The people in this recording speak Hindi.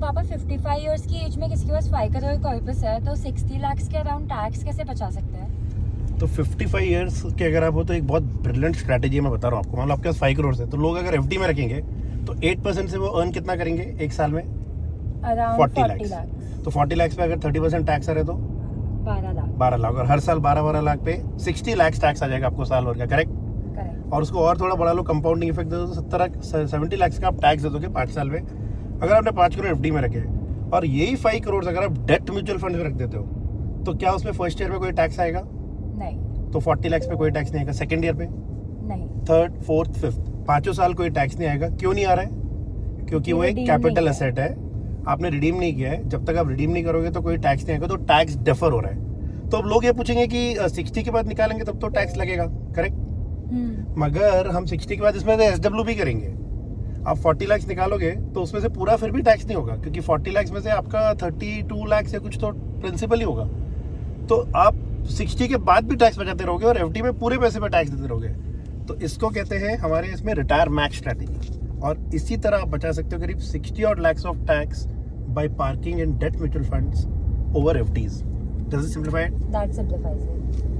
पापा 55 इयर्स की एज में किसी के पास 5 करोड़ कॉर्पस है तो 60 लाख के अराउंड टैक्स कैसे बचा सकते हैं? तो 55 इयर्स के अगर आप हो तो एक बहुत ब्रिलियंट स्ट्रैटेजी मैं बता रहा हूँ आपको। मान लो आपके पास 5 करोड़ है तो लोग अगर एफडी में रखेंगे तो 8% से वो अर्न कितना करेंगे एक साल में? अराउंड 40 40 लाख। लाख। तो 40 लाख पे अगर 30% टैक्स आ रहे तो 12 लाख। 12 लाख, और हर साल 12 लाख पे 60 लाख टैक्स आ जाएगा आपको साल भर का, करेक्ट? करेक्ट। और उसको और थोड़ा बढ़ा लो, कंपाउंडिंग इफेक्ट दे दो तो 70 लाख का आप टैक्स दे दोगे 5 साल में, अगर आपने 5 करोड़ एफडी में रखे। और यही 5 करोड़ अगर आप डेट म्यूचुअल फंड में रख देते हो तो क्या उसमें फर्स्ट ईयर में कोई टैक्स आएगा? नहीं। तो 40 लाख पे कोई टैक्स नहीं आएगा। सेकंड ईयर पे, नहीं। थर्ड, फोर्थ, फिफ्थ, पांचों साल कोई टैक्स नहीं आएगा। क्यों नहीं आ रहा है? क्योंकि वो एक redeem कैपिटल नहीं एसेट है, आपने रिडीम नहीं किया है। जब तक आप रिडीम नहीं करोगे तो कोई टैक्स नहीं आएगा, तो टैक्स डेफर हो रहा है। तो अब लोग ये पूछेंगे कि 60 के बाद निकालेंगे तब तो टैक्स लगेगा, करेक्ट? मगर हम 60 के बाद इसमें से एसडब्ल्यू भी करेंगे। आप 40 लाख निकालोगे तो उसमें से पूरा फिर भी टैक्स नहीं होगा, क्योंकि 40 लाख में से आपका 32 लाख से कुछ तो प्रिंसिपल ही होगा। तो आप 60 के बाद भी टैक्स बचाते रहोगे और एफडी में पूरे पैसे पे टैक्स देते रहोगे। तो इसको कहते हैं हमारे इसमें रिटायर मैक्स स्ट्रैटेजी। और इसी तरह आप बचा सकते हो करीब 60 और lakhs of tax bye parking in debt mutual funds over FDs. Does it simplify it? That simplifies it.